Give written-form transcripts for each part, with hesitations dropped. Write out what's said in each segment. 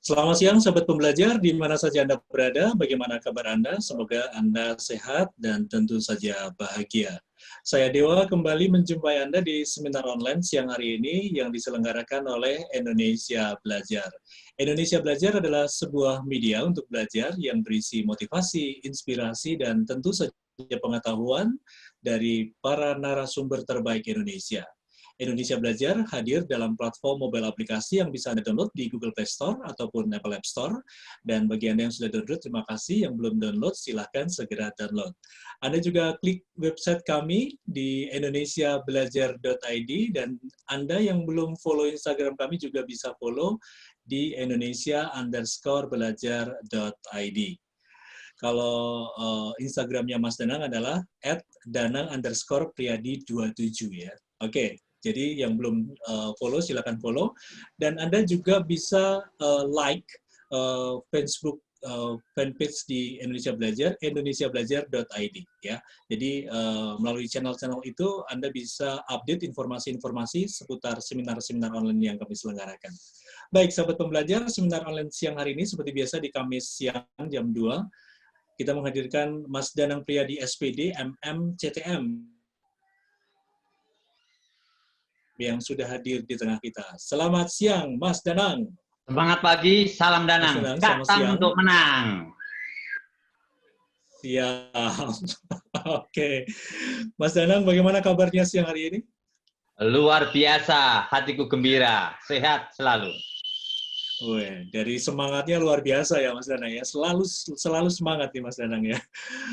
Selamat siang, sahabat pembelajar, di mana saja Anda berada, bagaimana kabar Anda? Semoga Anda sehat dan tentu saja bahagia. Saya Dewa kembali menjumpai Anda di seminar online siang hari ini yang diselenggarakan oleh Indonesia Belajar. Indonesia Belajar adalah sebuah media untuk belajar yang berisi motivasi, inspirasi, dan tentu saja pengetahuan dari para narasumber terbaik Indonesia. Indonesia Belajar hadir dalam platform mobile aplikasi yang bisa Anda download di Google Play Store ataupun Apple App Store. Dan bagi Anda yang sudah download, terima kasih. Yang belum download, silahkan segera download. Anda juga klik website kami di indonesiabelajar.id, dan Anda yang belum follow Instagram kami juga bisa follow di indonesia_belajar.id. Kalau Instagramnya Mas Danang adalah @danang_priyadi27 ya. Oke. Jadi yang belum follow, silakan follow. Dan Anda juga bisa like Facebook fanpage di Indonesia Belajar, indonesiabelajar.id ya. Jadi melalui channel-channel itu Anda bisa update informasi-informasi seputar seminar-seminar online yang kami selenggarakan. Baik, sahabat pembelajar, seminar online siang hari ini seperti biasa di Kamis siang jam 2, kita menghadirkan Mas Danang Priyadi SPD, MM, CTM, yang sudah hadir di tengah kita. Selamat siang, Mas Danang. Semangat pagi, salam Mas Danang. Danang, selamat Datang siang. untuk menang. Siap. Oke. Mas Danang, bagaimana kabarnya siang hari ini? Luar biasa, hatiku gembira, sehat selalu. Wih, dari semangatnya luar biasa ya Mas Danang ya. Selalu semangat nih Mas Danang ya.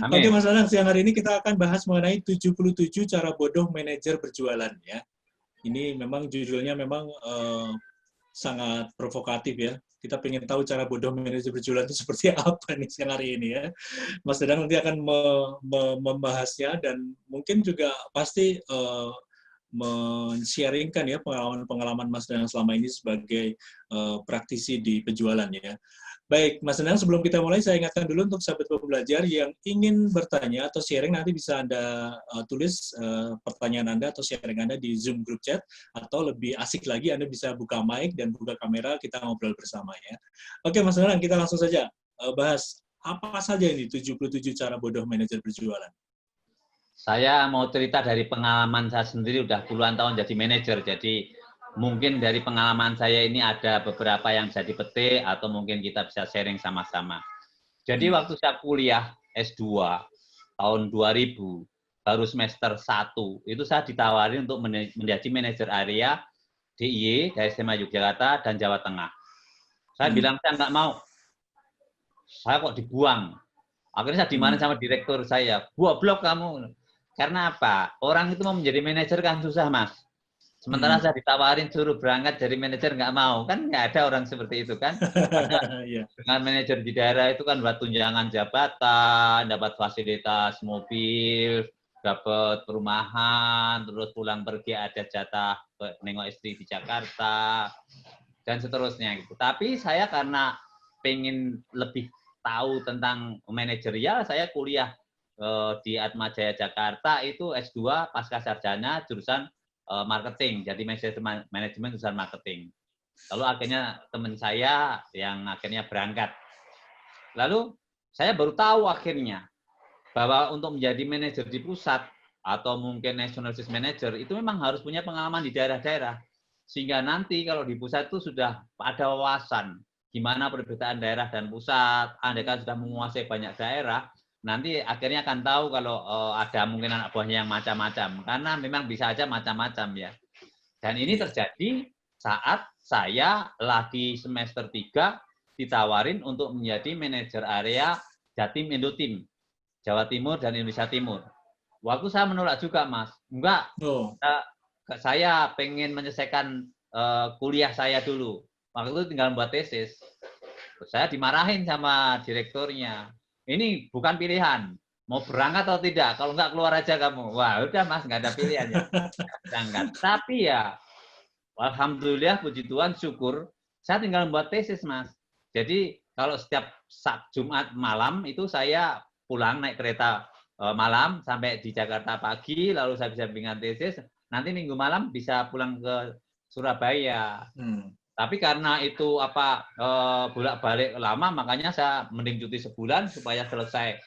Amin. Oke Mas Danang, siang hari ini kita akan bahas mengenai 77 cara bodoh manajer berjualan ya. Ini memang judulnya memang sangat provokatif ya. Kita pengen tahu cara bodoh manajer berjualan itu seperti apa nih siang hari ini ya. Mas Danang nanti akan membahasnya, dan mungkin juga pasti men-sharingkan ya pengalaman-pengalaman Mas Danang selama ini sebagai praktisi di penjualan ya. Baik, Mas Danang, sebelum kita mulai, saya ingatkan dulu untuk sahabat pembelajar yang ingin bertanya atau sharing, nanti bisa Anda tulis pertanyaan Anda atau sharing Anda di Zoom group chat, atau lebih asik lagi Anda bisa buka mic dan buka kamera, kita ngobrol bersama ya. Oke, Mas Danang, kita langsung saja bahas apa saja ini 77 cara bodoh manajer berjualan. Saya mau cerita dari pengalaman saya sendiri, udah puluhan tahun jadi manajer, jadi mungkin dari pengalaman saya ini ada beberapa yang bisa dipetik, atau mungkin kita bisa sharing sama-sama. Jadi waktu saya kuliah S2 tahun 2000, baru semester 1, itu saya ditawarin untuk menjadi manajer area DIY dari SMA Yogyakarta dan Jawa Tengah. Saya bilang saya nggak mau, saya kok dibuang. Akhirnya saya dimarahin sama direktur saya, goblok kamu. Karena apa? Orang itu mau menjadi manajer kan susah, Mas. Sementara saya ditawarin suruh berangkat dari manajer nggak mau, kan nggak ada orang seperti itu kan. Padahal dengan manajer di daerah itu kan buat tunjangan jabatan, dapat fasilitas mobil, dapat perumahan, terus pulang pergi ada jatah nengok istri di Jakarta, dan seterusnya gitu. Tapi saya karena pengen lebih tahu tentang manajerial, saya kuliah di Atmajaya Jakarta itu S2 pasca sarjana jurusan marketing, jadi manajemen jurusan marketing. Lalu akhirnya teman saya yang akhirnya berangkat. Lalu saya baru tahu akhirnya bahwa untuk menjadi manajer di pusat atau mungkin national sales manager itu memang harus punya pengalaman di daerah-daerah. Sehingga nanti kalau di pusat itu sudah ada wawasan gimana perbedaan daerah dan pusat, Anda kan sudah menguasai banyak daerah, nanti akhirnya akan tahu kalau ada mungkin anak buahnya yang macam-macam, karena memang bisa aja macam-macam ya. Dan ini terjadi saat saya lagi semester 3 ditawarin untuk menjadi manajer area Jatim Indotim, Jawa Timur dan Indonesia Timur. Waktu saya menolak juga, Mas. Enggak, saya pengen menyelesaikan kuliah saya dulu. Waktu itu tinggal buat tesis. Saya dimarahin sama direkturnya. Ini bukan pilihan. Mau berangkat atau tidak? Kalau nggak keluar aja kamu. Wah, udah Mas, nggak ada pilihan ya. Berangkat. Tapi ya, alhamdulillah, puji Tuhan, syukur, saya tinggal membuat tesis, Mas. Jadi kalau setiap Jumat malam itu saya pulang naik kereta malam sampai di Jakarta pagi, lalu saya bisa bimbingan tesis. Nanti Minggu malam bisa pulang ke Surabaya. Tapi karena itu bolak-balik lama, makanya saya mending cuti sebulan supaya selesai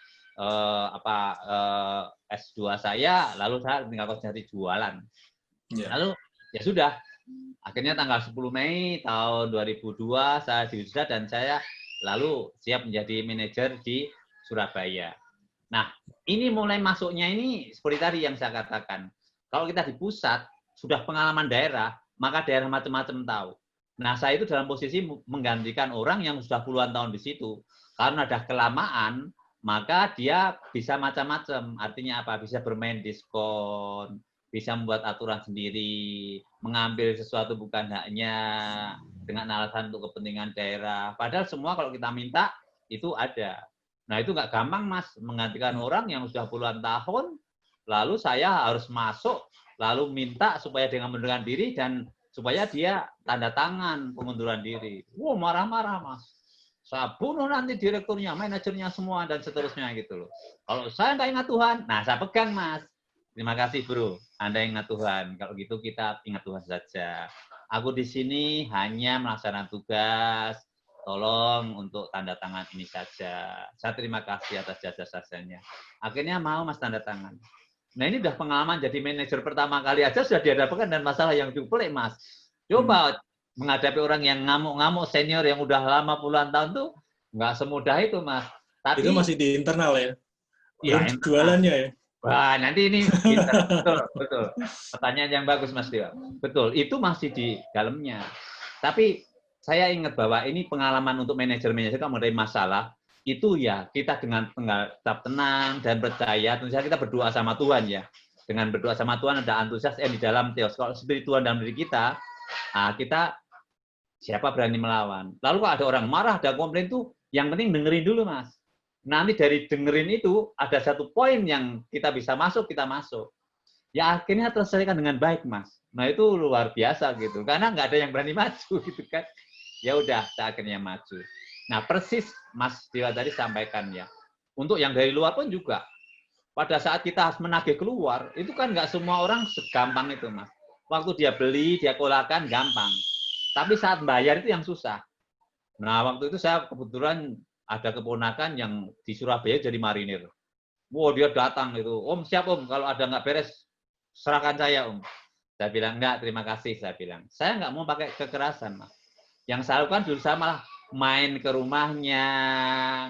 S2 saya, lalu saya tinggal konsentrasi jualan. Lalu ya sudah, akhirnya tanggal 10 Mei tahun 2002 saya diwisuda dan saya lalu siap menjadi manajer di Surabaya. Nah, ini mulai masuknya ini seperti tadi yang saya katakan. Kalau kita di pusat, sudah pengalaman daerah, maka daerah macam-macam tahu. Nah, saya itu dalam posisi menggantikan orang yang sudah puluhan tahun di situ. Karena sudah kelamaan, maka dia bisa macam-macam. Artinya apa? Bisa bermain diskon, bisa membuat aturan sendiri, mengambil sesuatu bukan haknya, dengan alasan untuk kepentingan daerah. Padahal semua kalau kita minta, itu ada. Nah, itu nggak gampang, Mas, menggantikan orang yang sudah puluhan tahun, lalu saya harus masuk, lalu minta supaya dia mengundurkan diri, dan supaya dia tanda tangan pengunduran diri. Wow, marah-marah, Mas. Saya bunuh nanti direkturnya, manajernya semua, dan seterusnya gitu loh. Kalau saya nggak ingat Tuhan, nah saya pegang, Mas. Terima kasih, Bro. Anda ingat Tuhan. Kalau gitu kita ingat Tuhan saja. Aku di sini hanya melaksanakan tugas, tolong untuk tanda tangan ini saja. Saya terima kasih atas jasa-jasanya. Akhirnya mau Mas tanda tangan. Nah, ini udah pengalaman jadi manajer pertama kali aja sudah dihadapkan dengan masalah yang cukup pelik, Mas. Coba menghadapi orang yang ngamuk-ngamuk senior yang udah lama puluhan tahun tuh nggak semudah itu, Mas. Tapi itu masih di internal ya? Belum ya, jualannya ya? Wah, nanti ini betul, betul. Pertanyaan yang bagus, Mas Dewa. Betul, itu masih di dalamnya. Tapi saya ingat bahwa ini pengalaman untuk manajer-manajer kalau mengenai masalah, itu ya kita dengan tetap tenang dan percaya, tentu saja kita berdoa sama Tuhan ya. Dengan berdoa sama Tuhan ada antusias di dalam teos. Kalau seperti Tuhan dalam diri kita, kita siapa berani melawan. Lalu kalau ada orang marah, ada komplain tuh, yang penting dengerin dulu, Mas. Nanti dari dengerin itu ada satu poin yang kita bisa masuk, kita masuk. Ya akhirnya terselesaikan dengan baik, Mas. Nah itu luar biasa gitu, karena nggak ada yang berani maju gitu kan. Ya udah, saya akhirnya maju. Nah persis Mas Dewa tadi sampaikan ya. Untuk yang dari luar pun juga. Pada saat kita harus menagih keluar, itu kan nggak semua orang segampang itu, Mas. Waktu dia beli, dia kolakan, gampang. Tapi saat bayar itu yang susah. Nah waktu itu saya kebetulan ada keponakan yang di Surabaya jadi marinir. Wow, dia datang itu, Om siap Om, kalau ada nggak beres, serahkan saya Om. Saya bilang, enggak, terima kasih, saya bilang. Saya nggak mau pakai kekerasan, Mas. Yang saya lakukan dulu saya malah main ke rumahnya,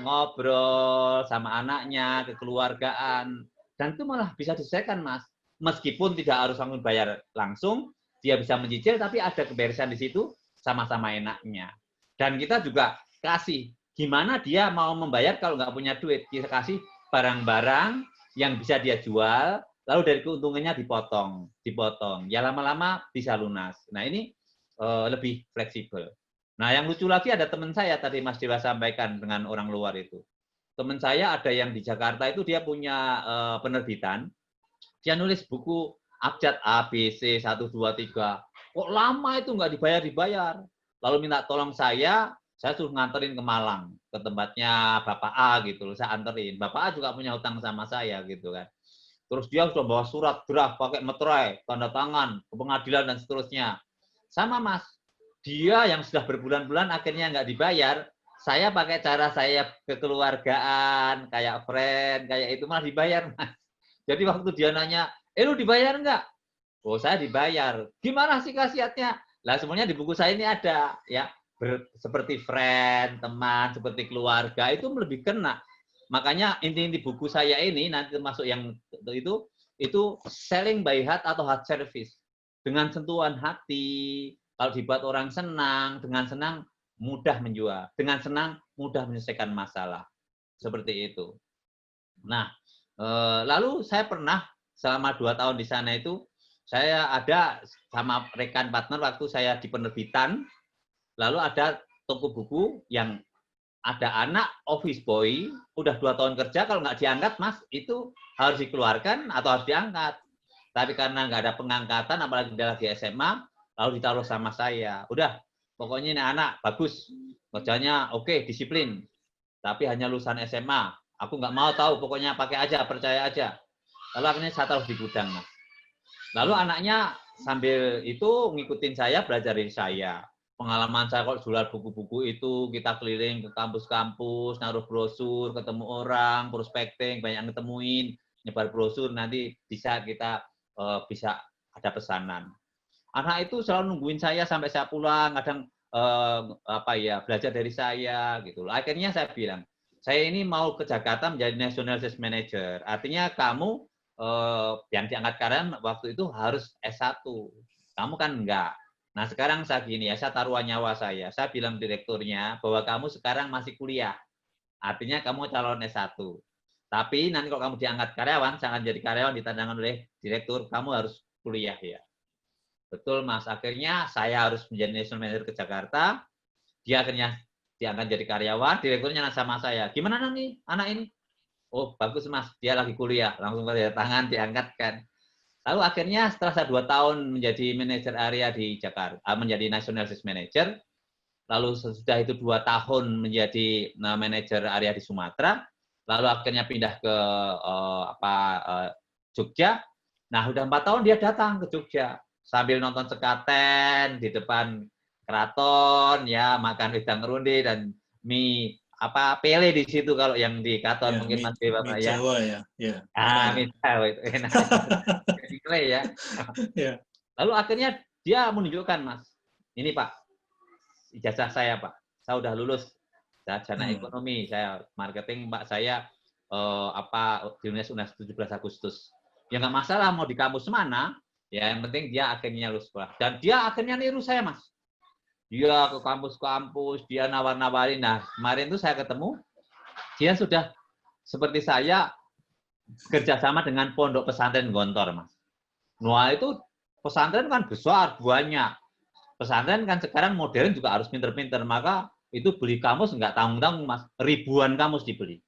ngobrol sama anaknya, kekeluargaan. Dan itu malah bisa diselesaikan, Mas. Meskipun tidak harus langsung bayar langsung, dia bisa mencicil, tapi ada keberesan di situ, sama-sama enaknya. Dan kita juga kasih gimana dia mau membayar kalau nggak punya duit. Kita kasih barang-barang yang bisa dia jual, lalu dari keuntungannya dipotong. Ya lama-lama bisa lunas. Nah ini lebih fleksibel. Nah yang lucu lagi ada teman saya tadi Mas Dewa sampaikan dengan orang luar itu. Teman saya ada yang di Jakarta itu dia punya penerbitan, dia nulis buku abjad A, B, C, 1, 2, 3. Kok lama itu nggak dibayar. Lalu minta tolong saya suruh nganterin ke Malang, ke tempatnya Bapak A gitu loh, saya anterin. Bapak A juga punya hutang sama saya gitu kan. Terus dia sudah bawa surat draft pakai meterai, tanda tangan, ke pengadilan dan seterusnya. Sama Mas, dia yang sudah berbulan-bulan akhirnya nggak dibayar, saya pakai cara saya kekeluargaan, kayak friend, kayak itu malah dibayar Mas. Jadi waktu dia nanya, lu dibayar nggak? Oh saya dibayar. Gimana sih khasiatnya? Lah sebenarnya di buku saya ini ada ya. Seperti friend, teman, seperti keluarga, itu lebih kena. Makanya inti-inti buku saya ini, nanti termasuk yang itu selling by heart atau heart service. Dengan sentuhan hati, kalau dibuat orang senang, dengan senang mudah menjual. Dengan senang mudah menyelesaikan masalah. Seperti itu. Nah, lalu saya pernah selama 2 tahun di sana itu, saya ada sama rekan partner waktu saya di penerbitan, lalu ada toko buku yang ada anak office boy, udah 2 tahun kerja, kalau nggak diangkat, Mas, itu harus dikeluarkan atau harus diangkat. Tapi karena nggak ada pengangkatan, apalagi dia lagi SMA, lalu ditaruh sama saya. Udah, pokoknya ini anak, bagus. Kerjanya oke, disiplin. Tapi hanya lulusan SMA. Aku nggak mau tahu, pokoknya pakai aja, percaya aja. Lalu akhirnya saya taruh di gudang, Mas. Lalu anaknya sambil itu ngikutin saya, belajar dari saya. pengalaman saya kalau jual buku-buku itu, kita keliling ke kampus-kampus, naruh brosur, ketemu orang, prospecting, banyak yang ketemuin, nyebar brosur, nanti bisa kita bisa ada pesanan. Anak itu selalu nungguin saya sampai saya pulang, kadang belajar dari saya gitu. Akhirnya saya bilang, saya ini mau ke Jakarta menjadi National Sales Manager. Artinya kamu yang diangkat karyawan waktu itu harus S1. Kamu kan enggak. Nah, sekarang saya gini ya, saya taruhan nyawa saya. Saya bilang direkturnya bahwa kamu sekarang masih kuliah. Artinya kamu calon S1. Tapi nanti kalau kamu diangkat karyawan, saya akan jadi karyawan ditandangkan oleh direktur, kamu harus kuliah ya. Betul, Mas. Akhirnya saya harus menjadi national manager ke Jakarta. Dia akhirnya diangkat jadi karyawan, direkturnya sama saya. Gimana nih anak ini? Oh, bagus, Mas. Dia lagi kuliah. Langsung pada tangan diangkatkan. Lalu akhirnya setelah saya 2 tahun menjadi manajer area di Jakarta, menjadi National Sales Manager, lalu sesudah itu 2 tahun menjadi manajer area di Sumatera, lalu akhirnya pindah ke Jogja. Nah, udah 4 tahun dia datang ke Jogja sambil nonton sekaten di depan keraton, ya makan wedang ronde dan mie pele di situ kalau yang di Katon ya, mungkin mie, Mas Dewa mie ya. Jawa ya. Ya, Mie Jawa itu enak. Ya. Ya. Lalu akhirnya dia menunjukkan, Mas, ini Pak, ijazah saya Pak, saya udah lulus sarjana ekonomi, saya marketing Pak, saya di UNES 17 Agustus. Ya nggak masalah mau di kampus mana, ya yang penting dia akhirnya lulus sekolah. Dan dia akhirnya niru saya, Mas. Dia ke kampus-kampus, dia nawar-nawarin. Nah, kemarin itu saya ketemu, dia sudah seperti saya kerjasama dengan pondok pesantren Gontor, Mas. Nah, itu pesantren kan besar, banyak. Pesantren kan sekarang modern juga harus pinter-pinter, maka itu beli kamus nggak tanggung-tanggung, Mas. Ribuan kamus dibeli.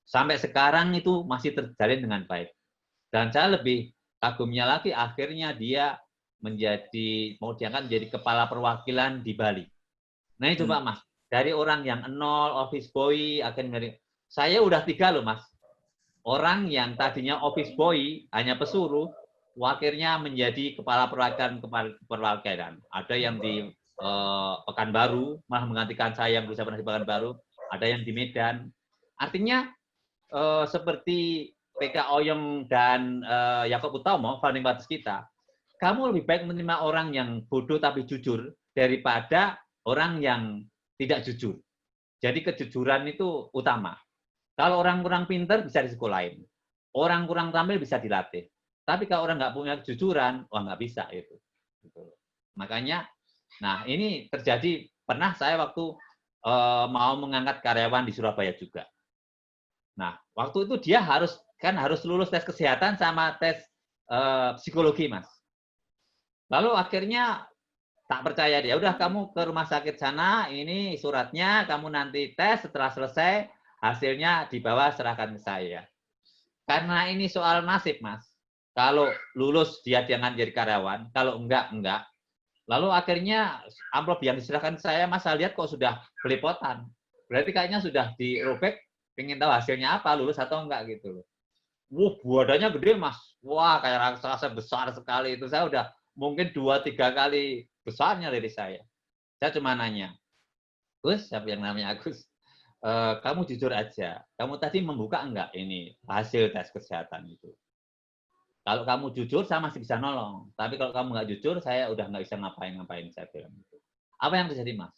Sampai sekarang itu masih terjalin dengan baik. Dan saya lebih kagumnya lagi, akhirnya dia mau diangkat menjadi kepala perwakilan di Bali. Nah itu Pak Mas, dari orang yang nol, office boy, akhirnya saya udah 3 loh Mas. Orang yang tadinya office boy, hanya pesuruh, akhirnya menjadi kepala perwakilan. Ada yang di Pekanbaru, malah menggantikan saya yang berusaha pernah di Pekanbaru, ada yang di Medan. Artinya seperti PK Oyong dan Yakob Utomo, founding fathers kita, kamu lebih baik menerima orang yang bodoh tapi jujur daripada orang yang tidak jujur. Jadi kejujuran itu utama. Kalau orang kurang pinter bisa disekolahin. Orang kurang tampil bisa dilatih. Tapi kalau orang nggak punya kejujuran, wah nggak bisa itu. Makanya, nah ini terjadi, pernah saya waktu mau mengangkat karyawan di Surabaya juga. Nah, waktu itu dia harus lulus tes kesehatan sama tes psikologi, Mas. Lalu akhirnya tak percaya dia, udah kamu ke rumah sakit sana, ini suratnya, kamu nanti tes, setelah selesai, hasilnya dibawa serahkan ke saya. Karena ini soal nasib, Mas. Kalau lulus dia jangan jadi karyawan, kalau enggak. Lalu akhirnya amplop yang diserahkan saya, Mas, saya lihat kok sudah belepotan. Berarti kayaknya sudah dirobek, pengen tahu hasilnya apa, lulus atau enggak gitu loh. Wah, badannya gede, Mas. Wah, kayak raksasa besar sekali itu. Saya udah mungkin 2-3 kali besarnya dari saya. Saya cuma nanya, Gus, siapa yang namanya Agus? Kamu jujur aja. Kamu tadi membuka enggak ini hasil tes kesehatan itu? Kalau kamu jujur, saya masih bisa nolong. Tapi kalau kamu nggak jujur, saya udah nggak bisa ngapain-ngapain, saya bilang gitu. Apa yang terjadi, Mas?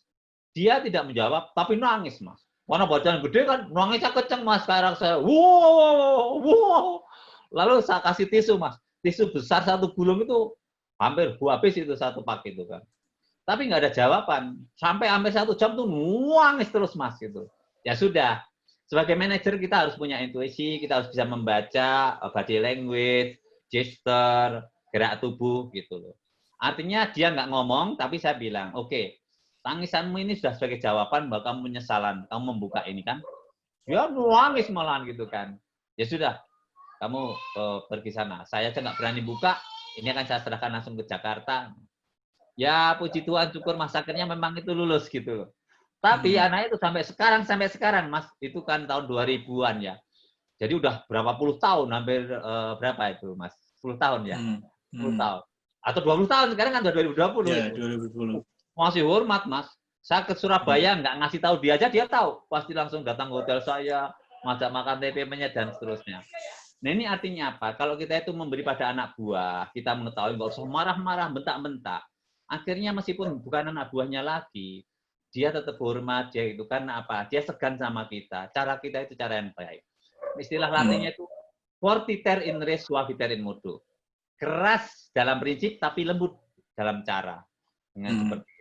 Dia tidak menjawab, tapi nangis, Mas. Warna badan gede kan, nangisnya kenceng, Mas. Sekarang saya, wow. Lalu saya kasih tisu, Mas. Tisu besar 1 gulung itu hampir habis itu 1 pak itu kan. Tapi nggak ada jawaban. Sampai hampir 1 jam tuh nangis terus, Mas. Gitu. Ya sudah. Sebagai manajer kita harus punya intuisi, kita harus bisa membaca body language, gesture, gerak tubuh gitu loh. Artinya dia nggak ngomong, tapi saya bilang, oke, tangisanmu ini sudah sebagai jawaban bahwa kamu penyesalan, kamu membuka ini kan. Dia nangis malahan gitu kan. Ya sudah, kamu pergi sana. Saya aja nggak berani buka, ini akan saya serahkan langsung ke Jakarta. Ya puji Tuhan, syukur Mas akhirnya memang itu lulus gitu loh. Tapi anak itu sampai sekarang Mas, itu kan tahun 2000-an ya. Jadi udah berapa puluh tahun, hampir berapa itu Mas? 10 tahun ya? 10 tahun. Atau 20 tahun, sekarang kan udah 2020. Ya, itu. 2020. Masih hormat, Mas. Saya ke Surabaya nggak ngasih tahu dia aja, dia tahu. Pasti langsung datang ke hotel saya, ngajak makan TPP-nya dan seterusnya. Nah ini artinya apa? Kalau kita itu memberi pada anak buah, kita mengetahui nggak usah marah-marah, bentak-bentak. Akhirnya meskipun bukan anak buahnya lagi, dia tetap hormat, dia itu kan apa? Dia segan sama kita. Cara kita itu cara yang baik. Istilah latinnya itu fortiter in res suaviter in modo. Keras dalam prinsip tapi lembut dalam cara. Dengan seperti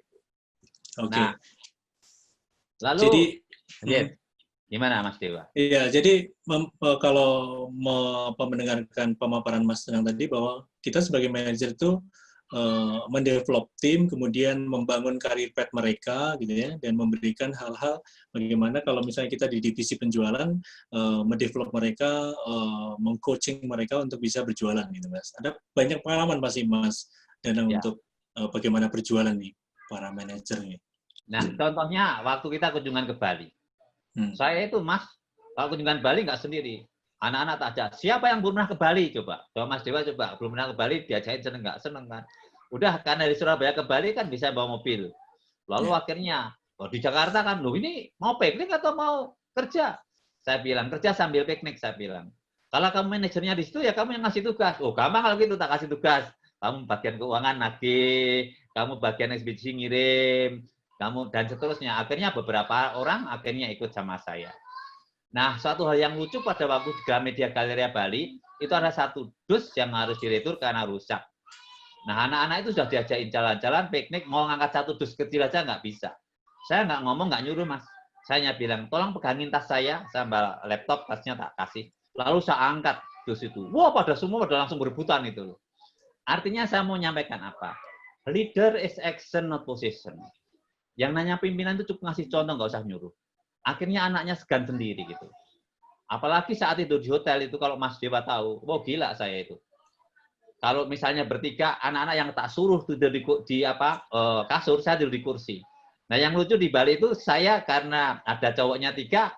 Oke. Nah, lalu Jadi, gimana Mas Dewa? iya, jadi kalau mendengarkan pemaparan Mas Tenang tadi bahwa kita sebagai manajer itu mendevelop tim, kemudian membangun karir path mereka, gitu ya, dan memberikan hal-hal bagaimana kalau misalnya kita di divisi penjualan, mendevelop mereka, mengcoaching mereka untuk bisa berjualan, gitu Mas. Ada banyak pengalaman pasti Mas Danang untuk bagaimana berjualan nih para manajer nih. Nah, contohnya waktu kita kunjungan ke Bali. Saya itu, Mas, kalau kunjungan Bali nggak sendiri. Anak-anak tak ajak. Siapa yang belum pernah ke Bali? Coba Mas Dewa coba. Belum pernah ke Bali, diajakin seneng nggak? Seneng kan? Udah, karena dari Surabaya ke Bali kan bisa bawa mobil. Lalu akhirnya, di Jakarta kan, loh ini mau piknik atau mau kerja? Saya bilang, kerja sambil piknik, saya bilang. Kalau kamu manajernya di situ, ya kamu yang ngasih tugas. Oh, gampang kalau gitu, tak kasih tugas. Kamu bagian keuangan nagih, kamu bagian ekspedisi ngirim, kamu dan seterusnya. Akhirnya beberapa orang akhirnya ikut sama saya. Nah, suatu hal yang lucu pada waktu di Gramedia Galeria Bali, itu ada satu dus yang harus diretur karena rusak. Nah, anak-anak itu sudah diajakin jalan-jalan, piknik, mau ngangkat satu dus kecil aja nggak bisa. Saya nggak ngomong, nggak nyuruh, Mas. Saya hanya bilang, tolong pegangin tas saya ambil laptop, tasnya tak kasih. Lalu saya angkat dus itu. Wah, pada semua pada langsung berebutan itu loh. Artinya saya mau nyampaikan apa? Leader is action, not position. Yang nanya pimpinan itu cukup ngasih contoh, nggak usah nyuruh. Akhirnya anaknya segan sendiri gitu. Apalagi saat itu di hotel itu kalau Mas Dewa tahu, wah gila saya itu. Kalau misalnya bertiga, anak-anak yang tak suruh tidur di kasur, saya tidur di kursi. Nah yang lucu di Bali itu saya karena ada cowoknya 3,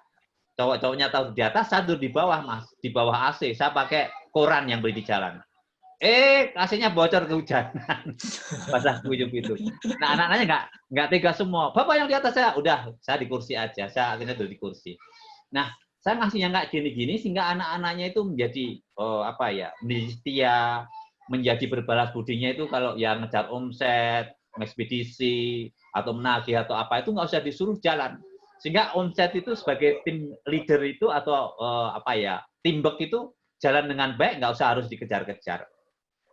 cowok-cowoknya tahu di atas, saya tidur di bawah Mas, di bawah AC. Saya pakai koran yang beli di jalan. AC-nya bocor kehujanan. Basah kuyup itu. Nah, anak-anaknya nggak tega semua. Bapak yang di atas saya, udah, saya di kursi aja. Saya akhirnya duduk di kursi. Nah, saya ngasih yang kayak gini-gini sehingga anak-anaknya itu menjadi menjadi setia, menjadi berbalas budinya itu kalau yang ngejar omset, ekspedisi atau menagih atau apa itu nggak usah disuruh jalan. Sehingga omset itu sebagai tim leader itu atau teamwork itu jalan dengan baik, nggak usah harus dikejar-kejar.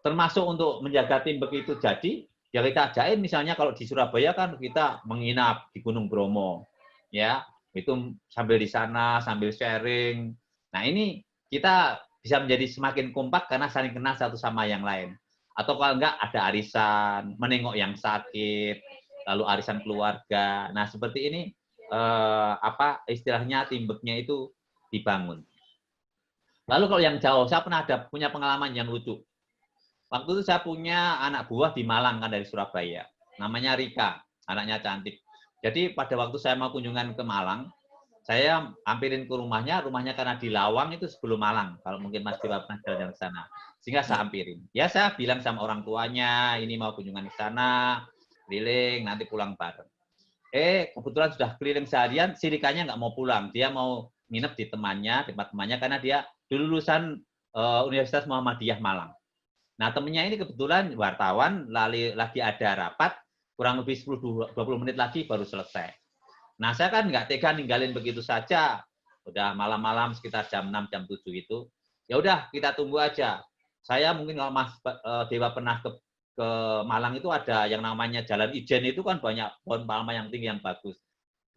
Termasuk untuk menjaga teamwork itu jadi, ya kita ajain misalnya kalau di Surabaya kan kita menginap di Gunung Bromo, ya itu sambil di sana sambil sharing. Nah ini kita bisa menjadi semakin kompak karena saling kenal satu sama yang lain. Atau kalau enggak ada arisan, menengok yang sakit, lalu arisan keluarga. Nah seperti ini istilahnya teamwork-nya itu dibangun. Lalu kalau yang jauh, saya pernah punya pengalaman yang lucu. Waktu itu saya punya anak buah di Malang kan dari Surabaya. Namanya Rika, anaknya cantik. Jadi pada waktu saya mau kunjungan ke Malang, saya hampirin ke rumahnya karena di Lawang itu sebelum Malang. Kalau mungkin Mas Dewa pernah jalan ke sana. Sehingga saya hampirin. Ya saya bilang sama orang tuanya, ini mau kunjungan ke sana, keliling, nanti pulang bareng. Kebetulan sudah keliling seharian, si Rikanya nggak mau pulang. Dia mau nginep di tempat temannya, karena dia dulu lulusan Universitas Muhammadiyah Malang. Nah, temennya ini kebetulan wartawan, lagi ada rapat, kurang lebih 10-20 menit lagi baru selesai. Nah, saya kan nggak tega ninggalin begitu saja. Udah malam-malam sekitar jam 6, jam 7 itu. Ya udah, kita tunggu aja. Saya mungkin kalau Mas Dewa pernah ke Malang itu ada yang namanya Jalan Ijen itu kan banyak pohon palma yang tinggi yang bagus.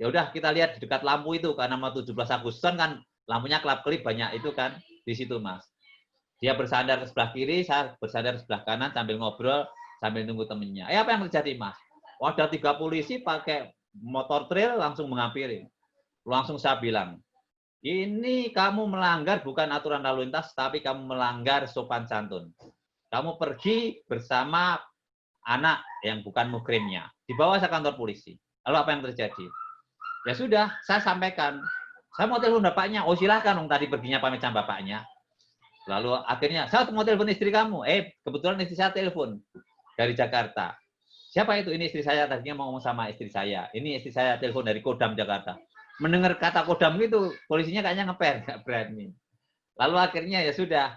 Ya udah, kita lihat di dekat lampu itu, karena mau 17 Agustusan kan lampunya kelap-kelip banyak itu kan di situ, Mas. Dia bersandar ke sebelah kiri, saya bersandar ke sebelah kanan sambil ngobrol, sambil nunggu temennya. Apa yang terjadi, Mas? Ada 3 polisi pakai motor trail langsung menghampiri. Langsung saya bilang, ini kamu melanggar bukan aturan lalu lintas, tapi kamu melanggar sopan santun. Kamu pergi bersama anak yang bukan muhrimnya. Dibawa ke kantor polisi. Lalu apa yang terjadi? Ya sudah, saya sampaikan. Saya mau telepon bapaknya. Oh silahkan, tadi perginya pamit sama bapaknya. Lalu akhirnya, saya mau telepon istri kamu. Kebetulan istri saya telepon dari Jakarta. siapa itu? Ini istri saya, tadinya mau ngomong sama istri saya. Ini istri saya telepon dari Kodam Jakarta. Mendengar kata Kodam itu, polisinya kayaknya ngeper, nggak berani. Lalu akhirnya ya sudah,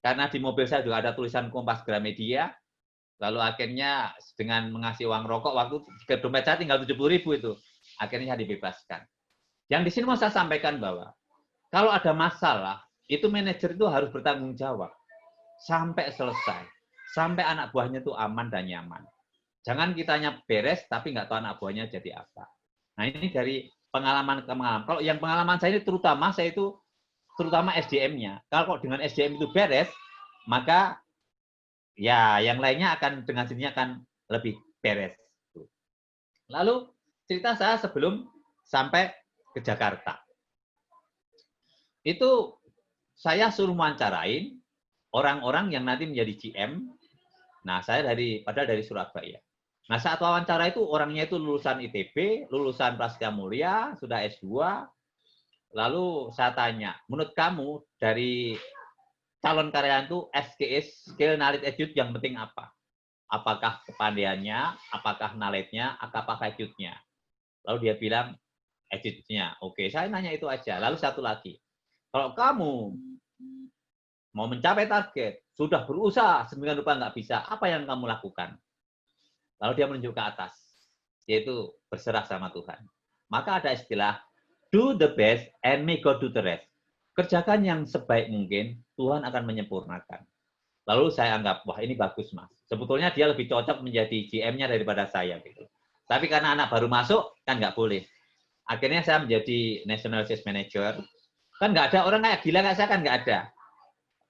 karena di mobil saya juga ada tulisan Kompas Gramedia, lalu akhirnya dengan mengasih uang rokok, waktu ke dompet saya tinggal 70.000 itu, akhirnya dibebaskan. Yang di sini mau saya sampaikan bahwa, kalau ada masalah, itu manajer itu harus bertanggung jawab sampai selesai, sampai anak buahnya itu aman dan nyaman. Jangan kitanya beres, tapi nggak tahu anak buahnya jadi apa. Nah ini dari pengalaman ke pengalaman. Kalau yang pengalaman saya ini terutama SDM-nya. Kalau dengan SDM itu beres, maka ya yang lainnya akan dengan sendirinya akan lebih beres. Lalu cerita saya sebelum sampai ke Jakarta. Itu saya suruh wawancarain orang-orang yang nanti menjadi GM. Nah, saya padahal dari Surabaya. Nah, saat wawancara itu orangnya itu lulusan ITB, lulusan Prasetya Mulia, sudah S2. Lalu saya tanya, menurut kamu dari calon karyawan itu SKS, skill, knowledge, attitude yang penting apa? Apakah kepandaiannya, apakah knowledge-nya, apakah attitude-nya? Lalu dia bilang attitude-nya. Oke, saya nanya itu aja. Lalu satu lagi, kalau kamu mau mencapai target, sudah berusaha, sedemikian rupa nggak bisa, apa yang kamu lakukan? Lalu dia menunjuk ke atas, yaitu berserah sama Tuhan. Maka ada istilah, do the best and may God do the rest. Kerjakan yang sebaik mungkin, Tuhan akan menyempurnakan. Lalu saya anggap, wah ini bagus mas. Sebetulnya dia lebih cocok menjadi GM-nya daripada saya. Gitu. Tapi karena anak baru masuk, kan nggak boleh. Akhirnya saya menjadi National Sales Manager. Kan nggak ada orang kayak gila kayak saya, kan nggak ada.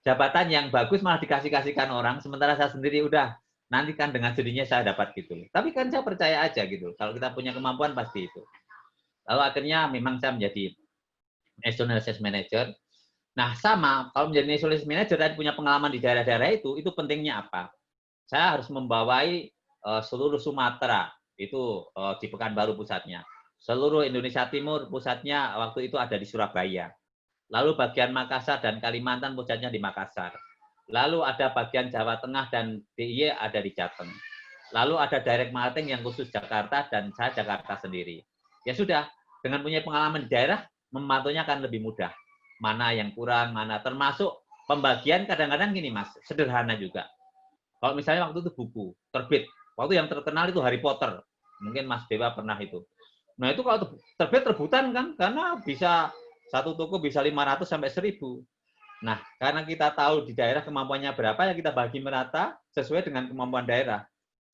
Jabatan yang bagus malah dikasih-kasihkan orang, sementara saya sendiri udah, nanti kan dengan sendirinya saya dapat gitu. Tapi kan saya percaya aja gitu, kalau kita punya kemampuan pasti itu. Lalu akhirnya memang saya menjadi National Sales Manager. Nah sama, kalau menjadi National Sales Manager dan punya pengalaman di daerah-daerah itu pentingnya apa? Saya harus membawai seluruh Sumatera, itu di Pekanbaru pusatnya. Seluruh Indonesia Timur pusatnya waktu itu ada di Surabaya. Lalu bagian Makassar dan Kalimantan pusatnya di Makassar. Lalu ada bagian Jawa Tengah dan DIY ada di Jateng. Lalu ada direct marketing yang khusus Jakarta dan saya Jakarta sendiri. Ya sudah, dengan punya pengalaman di daerah, memantaunya akan lebih mudah. Mana yang kurang, mana termasuk pembagian kadang-kadang gini mas, sederhana juga. Kalau misalnya waktu itu buku terbit, waktu yang terkenal itu Harry Potter. Mungkin Mas Dewa pernah itu. Nah itu kalau terbit rebutan kan, karena bisa satu toko bisa 500 sampai 1000. Nah, karena kita tahu di daerah kemampuannya berapa, ya kita bagi merata sesuai dengan kemampuan daerah.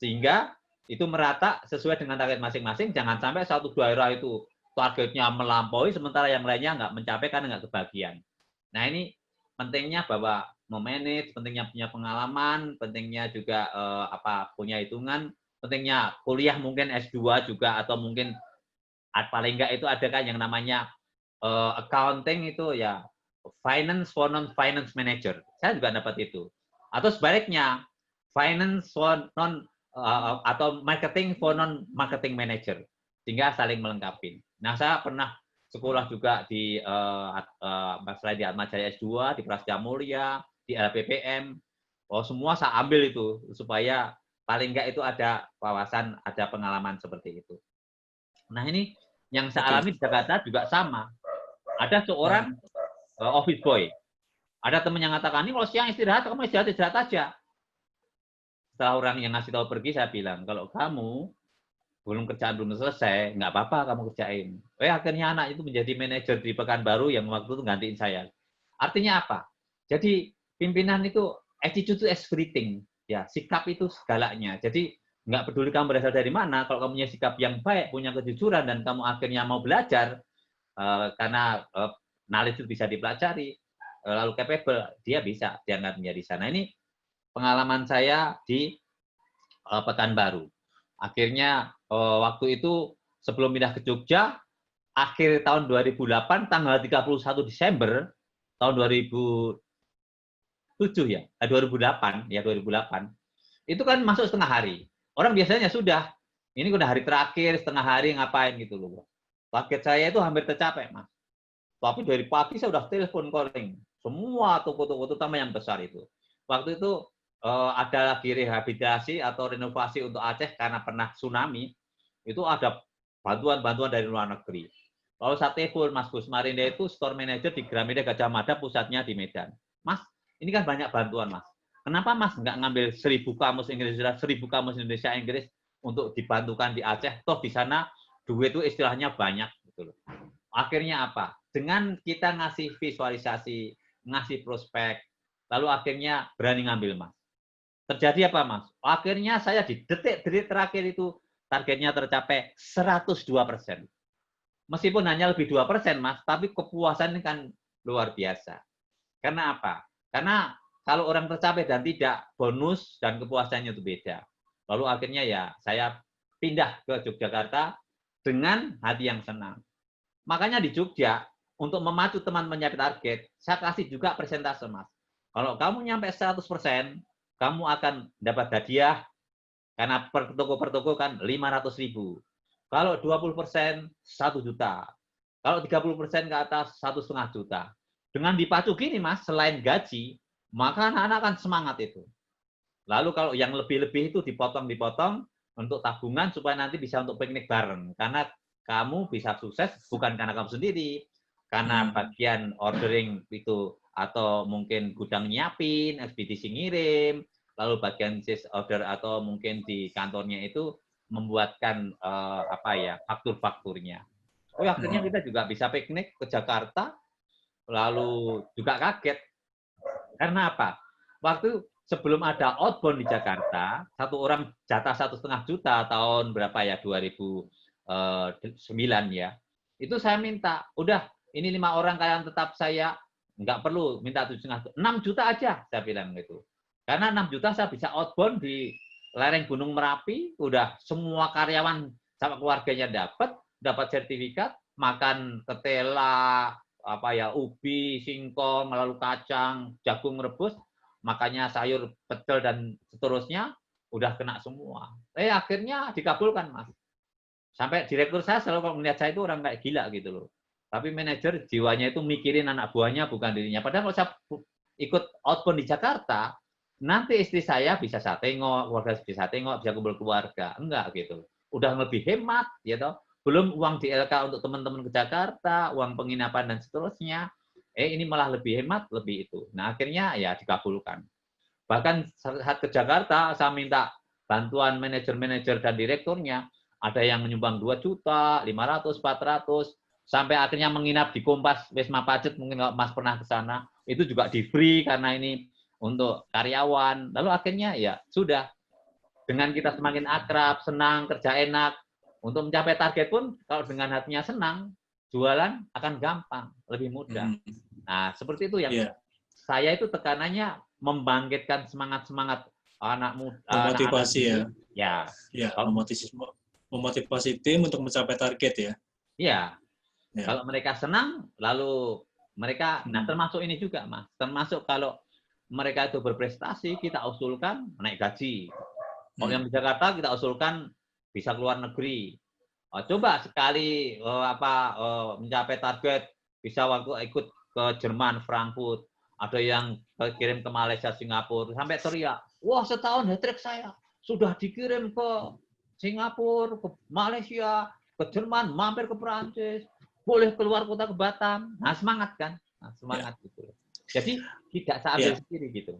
Sehingga itu merata sesuai dengan target masing-masing, jangan sampai satu daerah itu targetnya melampaui, sementara yang lainnya nggak mencapai karena nggak kebagian. Nah, ini pentingnya bahwa memanage, pentingnya punya pengalaman, pentingnya juga punya hitungan, pentingnya kuliah mungkin S2 juga, atau mungkin paling nggak itu ada kan yang namanya accounting itu ya finance for non-finance manager. Saya juga dapat itu. Atau sebaliknya, finance for non atau marketing for non-marketing manager. Sehingga saling melengkapi. Nah, saya pernah sekolah juga di di Atmajaya S2, di Prasetya Mulia, di LPPM. Oh, semua saya ambil itu supaya paling nggak itu ada wawasan, ada pengalaman seperti itu. Nah, ini yang saya alami di Jakarta juga sama. Ada seorang office boy. Ada teman yang mengatakan, ini kalau siang istirahat, kamu istirahat aja. Setelah orang yang ngasih tahu pergi, saya bilang, kalau kamu kerjaan belum selesai, nggak apa-apa kamu kerjain. Akhirnya anak itu menjadi manajer di Pekanbaru yang waktu itu gantiin saya. Artinya apa? Jadi pimpinan itu attitude to everything. Ya, sikap itu segalanya. Jadi nggak peduli kamu berasal dari mana, kalau kamu punya sikap yang baik, punya kejujuran, dan kamu akhirnya mau belajar, karena knowledge itu bisa dipelajari, lalu capable, dia bisa diangkat menjadi sana. Ini pengalaman saya di Pekanbaru. Akhirnya waktu itu sebelum pindah ke Jogja, akhir tahun 2008, tanggal 31 Desember tahun 2007 ya, 2008 ya 2008. Itu kan masuk setengah hari. Orang biasanya sudah, ini udah hari terakhir, setengah hari ngapain gitu loh. Target saya itu hampir tercapai, Mas. Tapi dari pagi saya udah telepon calling. Semua toko-toko, terutama yang besar itu. Waktu itu ada lagi rehabilitasi atau renovasi untuk Aceh karena pernah tsunami, itu ada bantuan-bantuan dari luar negeri. Lalu Sateful, Mas Gus Marinda itu store manager di Gramedia Gajah Mada, pusatnya di Medan. Mas, ini kan banyak bantuan, Mas. Kenapa Mas nggak ngambil 1.000 kamus Inggris, 1.000 kamus Indonesia Inggris untuk dibantukan di Aceh? Toh di sana duit itu istilahnya banyak. Gitu loh. Akhirnya apa? Dengan kita ngasih visualisasi, ngasih prospek, lalu akhirnya berani ngambil, Mas. Terjadi apa, Mas? Akhirnya saya di detik-detik terakhir itu targetnya tercapai 102%. Meskipun hanya lebih 2%, Mas, tapi kepuasan ini kan luar biasa. Karena apa? Karena kalau orang tercapai dan tidak, bonus dan kepuasannya itu beda. Lalu akhirnya ya saya pindah ke Yogyakarta dengan hati yang senang. Makanya di Jogja, untuk memacu teman mencapai target, saya kasih juga persentase, Mas. Kalau kamu nyampe 100%, kamu akan dapat hadiah, karena per toko kan 500.000. Kalau 20%, 1 juta. Kalau 30% ke atas, 1,5 juta. Dengan dipacu gini, Mas, selain gaji, maka anak-anak kan semangat itu. Lalu kalau yang lebih-lebih itu dipotong-dipotong untuk tabungan supaya nanti bisa untuk piknik bareng. Karena kamu bisa sukses bukan karena kamu sendiri, karena bagian ordering itu atau mungkin gudang nyiapin, ekspedisi ngirim, lalu bagian sales order atau mungkin di kantornya itu membuatkan faktur-fakturnya. Oh, akhirnya kita juga bisa piknik ke Jakarta, lalu juga kaget. Karena apa? Waktu sebelum ada outbound di Jakarta, satu orang jatah 1,5 juta tahun berapa ya, 2009 ya. Itu saya minta, udah ini 5 orang kalian tetap saya nggak perlu minta 7,5, 6 juta aja saya bilang gitu. Karena 6 juta saya bisa outbound di lereng Gunung Merapi, udah semua karyawan sama keluarganya dapat sertifikat, makan ketela, ubi, singkong, lalu kacang, jagung rebus, makanya sayur, pecel dan seterusnya udah kena semua. Akhirnya dikabulkan, Mas. Sampai direktur saya selalu kalau melihat saya itu orang kayak gila gitu loh. Tapi manajer jiwanya itu mikirin anak buahnya bukan dirinya. Padahal kalau saya ikut outbound di Jakarta, nanti istri saya bisa saya tengok, keluarga bisa saya tengok, bisa kumpul keluarga. Enggak gitu. Udah lebih hemat, ya toh. Belum uang DLK untuk teman-teman ke Jakarta, uang penginapan dan seterusnya. Ini malah lebih hemat, lebih itu. Nah, akhirnya ya dikabulkan. Bahkan saat ke Jakarta, saya minta bantuan manajer-manajer dan direkturnya, ada yang menyumbang 2 juta, 500, 400, sampai akhirnya menginap di Kompas, Wisma Pacet, mungkin kalau Mas pernah ke sana, itu juga di free karena ini untuk karyawan. Lalu akhirnya ya sudah, dengan kita semakin akrab, senang, kerja enak, untuk mencapai target pun kalau dengan hatinya senang, jualan akan gampang, lebih mudah. Nah, seperti itu yang saya itu tekanannya membangkitkan semangat-semangat anak muda, memotivasi ya. Memotivasi tim untuk mencapai target ya. Iya. Kalau mereka senang, lalu mereka, nah termasuk ini juga, Mas. Termasuk kalau mereka itu berprestasi, kita usulkan naik gaji. Kalau yang di Jakarta kita usulkan bisa keluar negeri. Coba sekali mencapai target, bisa waktu ikut ke Jerman, Frankfurt. Ada yang kirim ke Malaysia, Singapura, sampai teriak, wah setahun hat-trick saya sudah dikirim ke Singapura, ke Malaysia, ke Jerman, mampir ke Perancis, boleh keluar kota ke Batam. Nah, semangat kan? Nah, semangat gitu. Jadi tidak saya ambil sendiri gitu.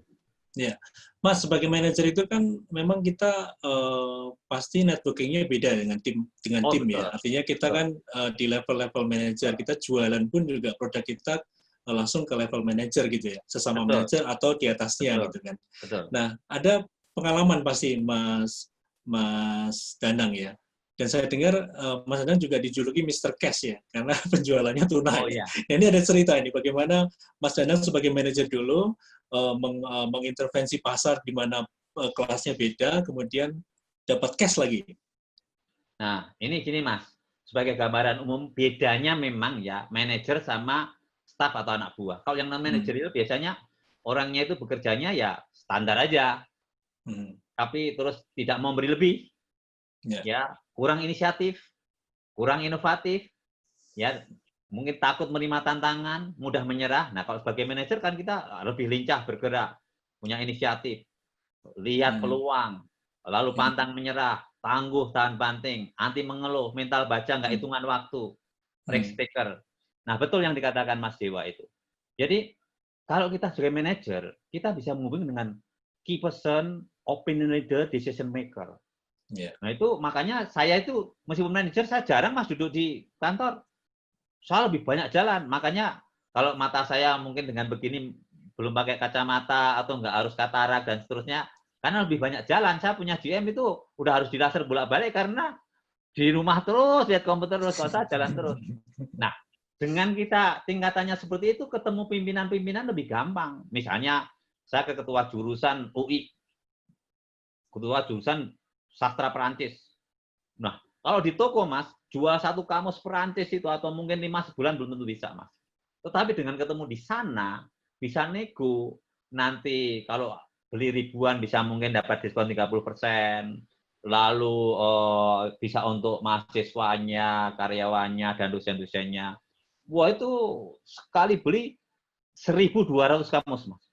Ya, Mas sebagai manajer itu kan memang kita pasti networkingnya beda dengan tim betul. ya. Artinya kita kan di level-level manajer, kita jualan pun juga produk kita langsung ke level manajer gitu ya, sesama manajer atau di atasnya gitu kan. Betul. Nah, ada pengalaman pasti Mas Danang ya. Dan saya dengar Mas Danang juga dijuluki Mr. Cash ya, karena penjualannya tunai. Iya. Nah, ini ada cerita ini, bagaimana Mas Danang sebagai manajer dulu mengintervensi pasar di mana kelasnya beda, kemudian dapat cash lagi. Nah, ini gini Mas, sebagai gambaran umum, bedanya memang ya manajer sama staff atau anak buah. Kalau yang non-manajer itu biasanya orangnya itu bekerjanya ya standar aja, tapi terus tidak mau beri lebih, ya kurang inisiatif, kurang inovatif, ya mungkin takut menerima tantangan, mudah menyerah. Nah kalau sebagai manajer kan kita lebih lincah bergerak, punya inisiatif. lihat peluang, lalu pantang menyerah, tangguh tahan banting, anti mengeluh, mental baja, nggak hitungan waktu, risk taker. Nah, betul yang dikatakan Mas Dewa itu. Jadi, kalau kita sebagai manajer, kita bisa menghubungi dengan key person, opinion leader, decision maker. Yeah. Nah, itu makanya saya itu, meskipun manajer, saya jarang Mas duduk di kantor. Saya lebih banyak jalan. Makanya, kalau mata saya mungkin dengan begini, belum pakai kacamata, atau nggak harus katarak, dan seterusnya, karena lebih banyak jalan. Saya punya GM itu udah harus dilaser bolak-balik, karena di rumah terus, lihat komputer terus, kalau saya jalan terus. Nah, dengan kita tingkatannya seperti itu, ketemu pimpinan-pimpinan lebih gampang. Misalnya, saya ke ketua jurusan UI, ketua jurusan sastra Perancis. Nah, kalau di toko, Mas, jual satu kamus Perancis itu, atau mungkin 5 sebulan belum tentu bisa, Mas. Tetapi dengan ketemu di sana, bisa nego, nanti kalau beli ribuan bisa mungkin dapat diskon 30%, lalu bisa untuk mahasiswanya, karyawannya, dan dosen-dosennya. Wah, itu sekali beli 1.200 kamus, Mas.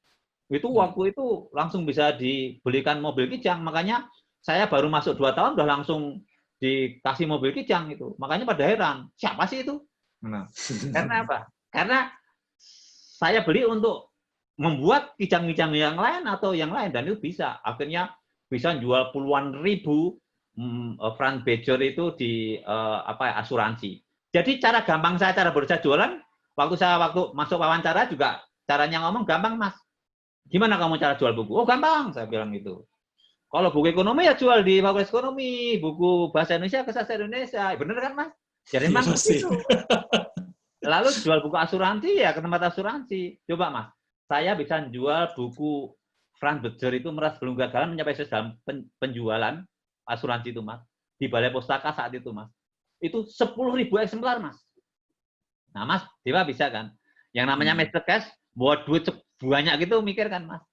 Itu waktu itu langsung bisa dibelikan mobil kijang. Makanya saya baru masuk 2 tahun udah langsung dikasih mobil kijang itu. Makanya pada heran, siapa sih itu? Nah, karena apa? Karena saya beli untuk membuat kijang-kijang yang lain atau yang lain, dan itu bisa. Akhirnya bisa jual puluhan ribu front badger itu di asuransi. Jadi cara gampang saya, cara berusaha jualan, waktu masuk wawancara juga caranya ngomong gampang, Mas. Gimana kamu cara jual buku? Oh, gampang, saya bilang gitu. Kalau buku ekonomi ya jual di Fakultas Ekonomi, buku bahasa Indonesia ke sastra Indonesia. Bener kan, Mas? Jadi memang begitu. Lalu jual buku asuransi ya ke tempat asuransi. Coba, Mas, saya bisa jual buku Franz Becker itu Meras Belum Gagalan mencapai dalam penjualan asuransi itu, Mas. Di Balai Pustaka saat itu, Mas. Itu 10.000 eksemplar, Mas. Nah, Mas, Dewa bisa kan? Yang namanya Master Cash, buat duit banyak gitu mikir kan, Mas?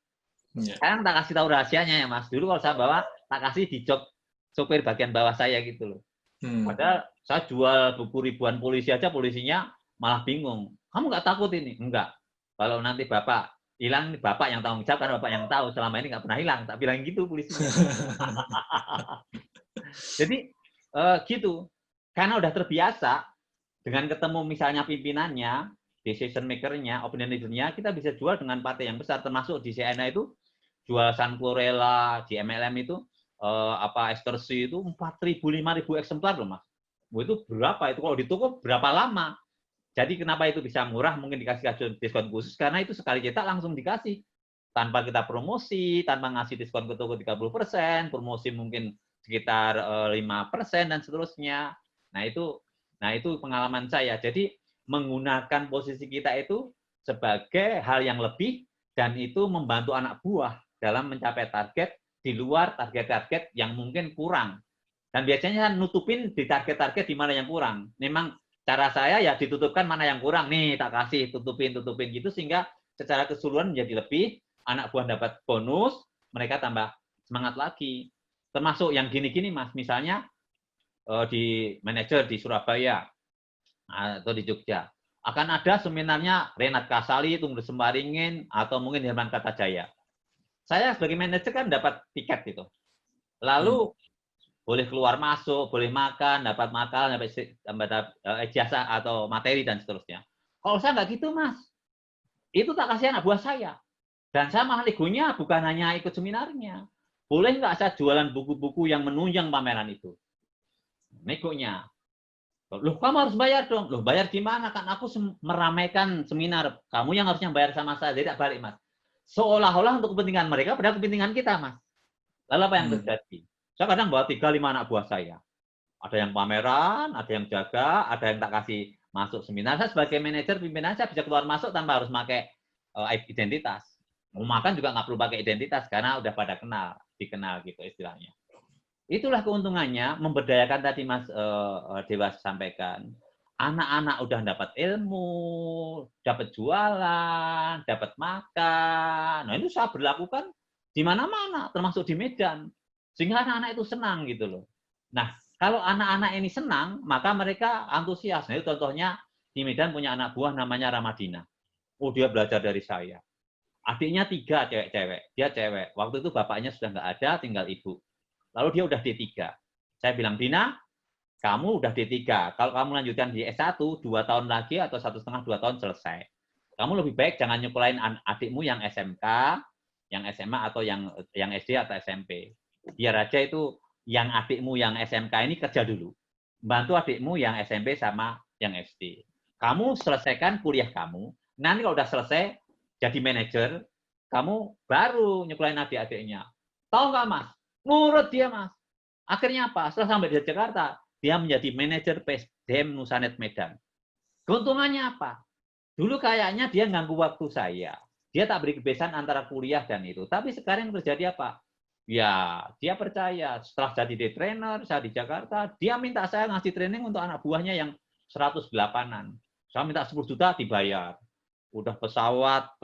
Sekarang tak kasih tahu rahasianya ya, Mas. Dulu kalau saya bawa, tak kasih di jok sopir bagian bawah saya gitu loh. Padahal saya jual buku ribuan polisi aja, polisinya malah bingung. Kamu nggak takut ini? Enggak. Kalau nanti Bapak hilang, Bapak yang tanggung jawab, karena Bapak yang tahu selama ini nggak pernah hilang. Tak bilang gitu polisinya. Jadi gitu. Karena udah terbiasa dengan ketemu misalnya pimpinannya, decision maker-nya, opinion leader-nya, kita bisa jual dengan partai yang besar, termasuk di CNA itu jual Sunflorella, di MLM itu ekstersi itu 4.000, 5.000 eksemplar loh, Mas. Itu berapa? Itu kalau di toko berapa lama? Jadi kenapa itu bisa murah? Mungkin dikasih diskon khusus karena itu sekali cetak langsung dikasih tanpa kita promosi, tanpa ngasih diskon ke toko 30%, promosi mungkin sekitar 5% dan seterusnya. Nah itu pengalaman saya. Jadi menggunakan posisi kita itu sebagai hal yang lebih, dan itu membantu anak buah dalam mencapai target di luar target-target yang mungkin kurang. Dan biasanya saya nutupin di target-target di mana yang kurang. Memang cara saya ya ditutupkan mana yang kurang. Nih, tak kasih, tutupin gitu, sehingga secara keseluruhan menjadi lebih, anak buah dapat bonus, mereka tambah semangat lagi. Termasuk yang gini-gini, Mas. Misalnya di manajer di Surabaya atau di Jogja. Akan ada seminarnya Renat Kasali, Tunggu Sembaringin, atau mungkin Herman Kartajaya. Saya sebagai manajer kan dapat tiket gitu. Lalu boleh keluar masuk, boleh makan, dapat ijazah atau materi dan seterusnya. Kalau saya nggak gitu, Mas. Itu tak kasih anak buah saya. Dan saya malah negonya bukan hanya ikut seminarnya. Boleh nggak saya jualan buku-buku yang menunjang pameran itu? Negonya. Loh, kamu harus bayar dong. Loh, bayar gimana? Kan aku meramaikan seminar. Kamu yang harusnya bayar sama saya. Jadi tak balik, Mas. Seolah-olah untuk kepentingan mereka, padahal kepentingan kita, Mas. Lalu apa yang terjadi? Saya kadang bawa 3-5 anak buah saya. Ada yang pameran, ada yang jaga, ada yang tak kasih masuk seminar. Saya sebagai manajer pimpinan, saya bisa keluar masuk tanpa harus pakai identitas. Mau makan juga nggak perlu pakai identitas, karena udah pada dikenal gitu istilahnya. Itulah keuntungannya, memberdayakan tadi Mas Dewa sampaikan. Anak-anak udah dapat ilmu, dapat jualan, dapat makan. Nah, itu saya berlakukan di mana-mana, termasuk di Medan. Sehingga anak-anak itu senang gitu loh. Nah, kalau anak-anak ini senang, maka mereka antusias. Nah, itu contohnya di Medan punya anak buah namanya Ramadina. Oh, dia belajar dari saya. Adiknya 3 cewek-cewek, dia cewek. Waktu itu bapaknya sudah nggak ada, tinggal ibu. Lalu dia udah D3. Saya bilang, Dina, kamu udah D3. Kalau kamu lanjutkan di S1, 2 tahun lagi atau 1,5, 2 tahun selesai. Kamu lebih baik jangan nyekolahin adikmu yang SMK, yang SMA atau yang SD atau SMP. Biar aja itu yang adikmu yang SMK ini kerja dulu. Bantu adikmu yang SMP sama yang SD. Kamu selesaikan kuliah kamu. Nanti kalau udah selesai jadi manajer, kamu baru nyekolahin adik-adiknya. Tahu nggak, Mas? Nurut dia, Mas. Akhirnya apa? Setelah sampai di Jakarta, dia menjadi manajer PSDM Nusanet Medan. Keuntungannya apa? Dulu kayaknya dia ganggu waktu saya. Dia tak beri kebebasan antara kuliah dan itu. Tapi sekarang yang terjadi apa? Ya, dia percaya. Setelah jadi day trainer, saya di Jakarta, dia minta saya ngasih training untuk anak buahnya yang 108-an. Saya minta 10 juta dibayar. Udah pesawat,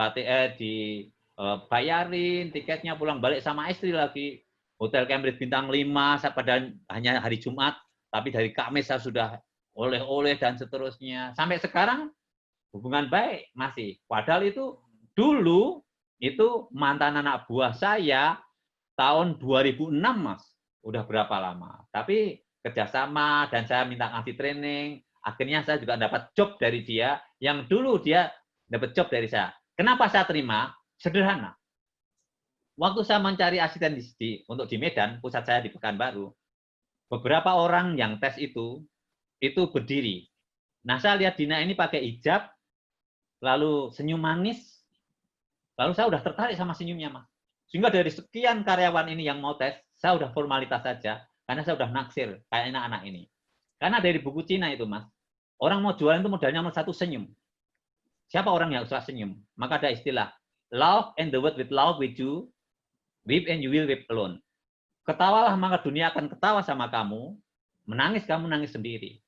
dibayarin, tiketnya pulang balik sama istri lagi. Hotel Cambridge bintang 5, padahal hanya hari Jumat, tapi dari Kamis saya sudah oleh-oleh dan seterusnya. Sampai sekarang hubungan baik masih. Padahal itu dulu itu mantan anak buah saya tahun 2006, Mas. Udah berapa lama. Tapi kerjasama dan saya minta ngasih training. Akhirnya saya juga dapat job dari dia. Yang dulu dia dapat job dari saya. Kenapa saya terima? Sederhana. Waktu saya mencari asisten untuk di Medan, pusat saya di Pekanbaru, beberapa orang yang tes itu berdiri. Nah, saya lihat Dina ini pakai hijab, lalu senyum manis, lalu saya udah tertarik sama senyumnya, Mas. Sehingga dari sekian karyawan ini yang mau tes, saya udah formalitas saja, karena saya udah naksir kayak anak-anak ini. Karena dari buku Cina itu, Mas, orang mau jualan itu modalnya nomor 1 senyum. Siapa orang yang suka senyum? Maka ada istilah, love and the world with love with you, weep and you will weep alone. Ketawalah maka dunia akan ketawa sama kamu, menangis kamu nangis sendiri.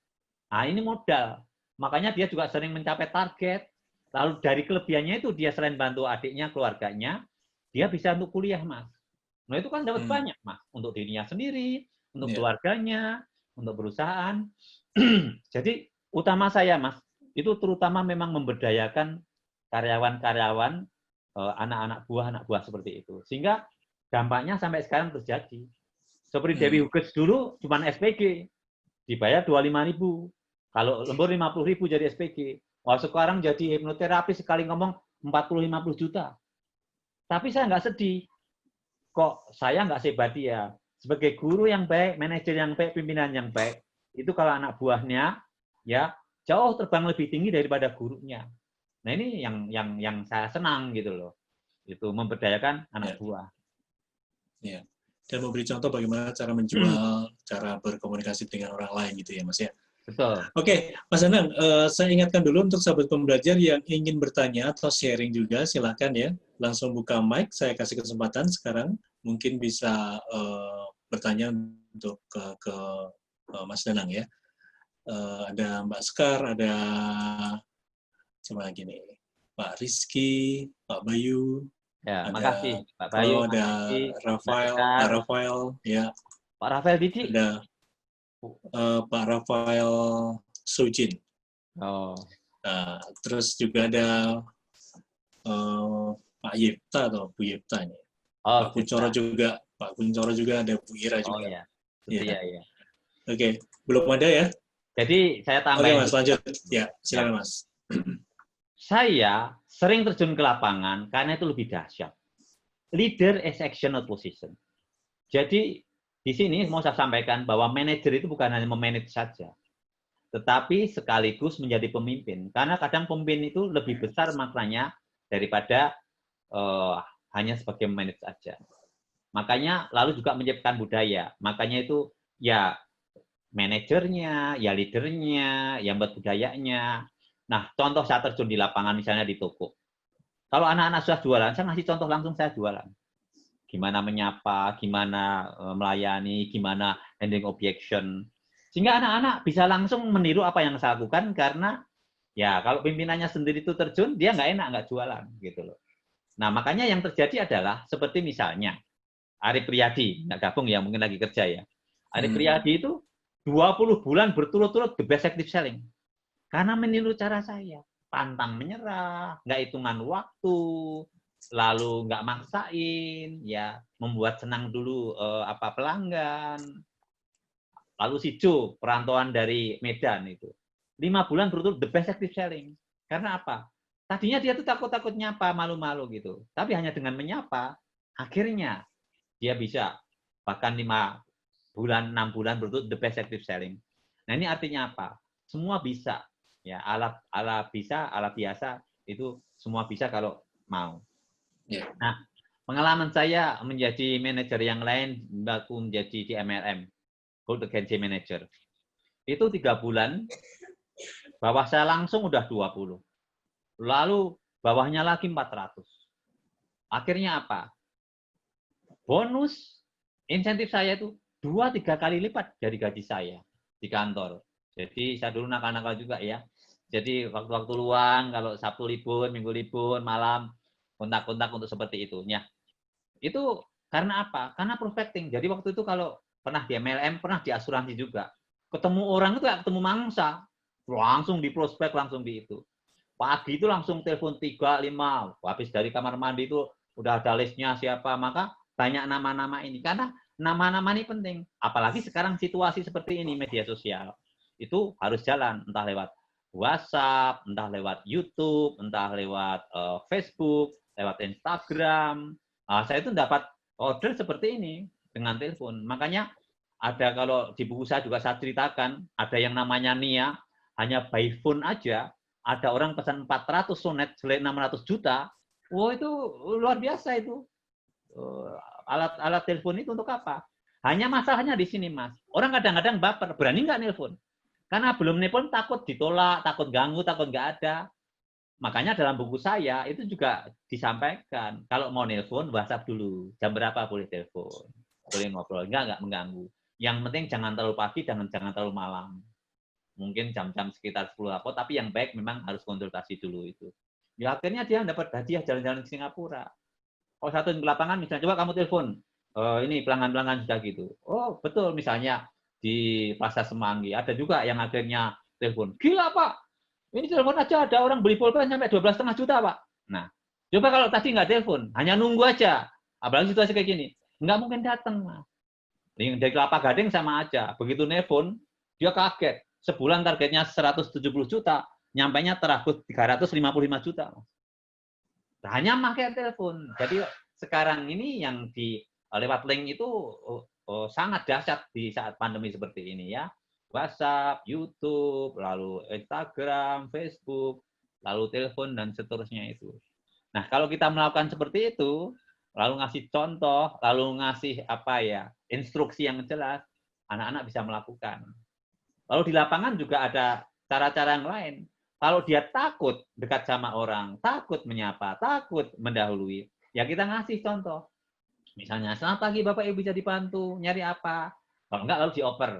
Nah, ini modal. Makanya dia juga sering mencapai target. Lalu dari kelebihannya itu dia selain bantu adiknya, keluarganya, dia bisa untuk kuliah, Mas. Nah, itu kan dapat banyak, Mas. Untuk dirinya sendiri, untuk keluarganya, untuk perusahaan. Jadi, utama saya, Mas, itu terutama memang memberdayakan karyawan-karyawan, anak-anak buah seperti itu. Sehingga dampaknya sampai sekarang terjadi. Seperti Dewi Huges dulu cuma SPG, dibayar 25.000. Kalau lembur 50.000 jadi SPG. Wah, sekarang jadi hipnoterapi sekali ngomong 40-50 juta. Tapi saya nggak sedih. Kok saya nggak sebat dia. Sebagai guru yang baik, manajer yang baik, pimpinan yang baik, itu kalau anak buahnya ya jauh terbang lebih tinggi daripada gurunya. Nah, ini yang saya senang gitu loh. Itu memberdayakan anak buah. Ya. Dan memberi contoh bagaimana cara menjual, cara berkomunikasi dengan orang lain gitu ya, Mas ya. Betul. Oke, Mas Anang, saya ingatkan dulu untuk sahabat pembelajar yang ingin bertanya atau sharing juga, silakan ya. Langsung buka mic, saya kasih kesempatan sekarang. Mungkin bisa bertanya untuk ke Mas Danang ya. Ada Mbak Sekar, ada siapa lagi nih? Pak Rizky, Pak Bayu. Ya, ada, makasih Pak Bayu, ada Pak Rafael, ya. Pak Rafael Didi. Ada Pak Rafael Sujin. Oh. Nah, terus juga ada Pak Yipta atau Bu Yipta nih. Oh, Pak Kuncoro juga ada, Bu Ira juga. Oh iya. Iya. Oke, belum ada ya? Jadi saya tambahin. Oke, Mas, lanjut. Ya, silakan Mas. Saya sering terjun ke lapangan karena itu lebih dahsyat. Leader is action, not position. Jadi di sini mau saya sampaikan bahwa manajer itu bukan hanya memanage saja, tetapi sekaligus menjadi pemimpin. Karena kadang pemimpin itu lebih besar maknanya daripada hanya sebagai manage saja. Makanya lalu juga menciptakan budaya. Makanya itu ya manajernya, ya leadernya, yang buat budayanya. Nah, contoh saya terjun di lapangan misalnya di toko. Kalau anak-anak sudah jualan, saya ngasih contoh langsung saya jualan. Gimana menyapa, gimana melayani, gimana handling objection. Sehingga anak-anak bisa langsung meniru apa yang saya lakukan karena ya kalau pimpinannya sendiri itu terjun, dia nggak enak, nggak jualan. Gitu loh. Nah, makanya yang terjadi adalah seperti misalnya Arif Priyadi, nggak gabung ya, mungkin lagi kerja ya. Arif Priyadi itu 20 bulan berturut-turut the best active selling. Karena meniru cara saya. Pantang menyerah, nggak hitungan waktu, lalu nggak maksain, ya membuat senang dulu pelanggan. Lalu si Joe, perantauan dari Medan itu, 5 bulan berturut the best active selling. Karena apa? Tadinya dia tuh takut-takut nyapa, malu-malu gitu. Tapi hanya dengan menyapa, akhirnya dia bisa bahkan 5 bulan, 6 bulan berturut the best active selling. Nah ini artinya apa? Semua bisa. Ya, ala bisa, ala biasa itu semua bisa kalau mau. Yeah. Nah, pengalaman saya menjadi manajer yang lain, waktu menjadi di MLM, Gold Agency Manager. Itu 3 bulan, bawah saya langsung udah 20. Lalu bawahnya lagi 400. Akhirnya apa? Bonus, insentif saya itu 2-3 kali lipat dari gaji saya di kantor. Jadi saya dulu nakal-nakal juga ya. Jadi waktu-waktu luang, kalau Sabtu libur, Minggu libur, malam, kontak-kontak untuk seperti itu. Ya. Itu karena apa? Karena prospecting. Jadi waktu itu kalau pernah di MLM, pernah di asuransi juga. Ketemu orang itu kayak ketemu mangsa. Langsung di prospek, langsung di itu. Pagi itu langsung telepon 3, 5. Habis dari kamar mandi itu udah ada listnya siapa. Maka banyak nama-nama ini. Karena nama-nama ini penting. Apalagi sekarang situasi seperti ini, media sosial. Itu harus jalan. Entah lewat WhatsApp, entah lewat YouTube, entah lewat Facebook, lewat Instagram. Saya itu dapat order seperti ini dengan telepon. Makanya ada kalau di buku saya juga saya ceritakan, ada yang namanya Nia, hanya by phone aja, ada orang pesan 400 sonet, selain 600 juta. Wow, itu luar biasa itu. Alat telepon itu untuk apa? Hanya masalahnya di sini, Mas. Orang kadang-kadang baper, berani nggak nelpon? Karena belum nelpon takut ditolak, takut ganggu, takut nggak ada. Makanya dalam buku saya itu juga disampaikan, kalau mau nelpon, WhatsApp dulu. Jam berapa boleh telepon? Boleh ngobrol, nggak mengganggu. Yang penting jangan terlalu pagi, jangan terlalu malam. Mungkin jam-jam sekitar 10 apa, tapi yang baik memang harus konsultasi dulu itu. Ya akhirnya dia dapat hadiah jalan-jalan ke Singapura. Oh satu di lapangan misalnya, coba kamu telepon. Ini pelanggan-pelanggan sudah gitu. Oh betul, misalnya di Plaza Semanggi. Ada juga yang akhirnya telepon. Gila Pak, ini telepon aja ada orang beli pulpen sampai 12,5 juta Pak. Nah, coba kalau tadi nggak telepon, hanya nunggu aja. Apalagi situasi kayak gini. Nggak mungkin datang. Dari Kelapa Gading sama aja. Begitu telepon, dia kaget. Sebulan targetnya 170 juta, nyampainya terabut 355 juta. Hanya pakai telepon. Jadi sekarang ini yang di lewat link itu sangat dahsyat di saat pandemi seperti ini ya. WhatsApp, YouTube, lalu Instagram, Facebook, lalu telepon dan seterusnya itu. Nah, kalau kita melakukan seperti itu, lalu ngasih contoh, lalu ngasih instruksi yang jelas, anak-anak bisa melakukan. Lalu di lapangan juga ada cara-cara yang lain. Kalau dia takut dekat sama orang, takut menyapa, takut mendahului, ya kita ngasih contoh. Misalnya, selamat pagi Bapak Ibu bisa dibantu, nyari apa? Kalau enggak lalu dioper.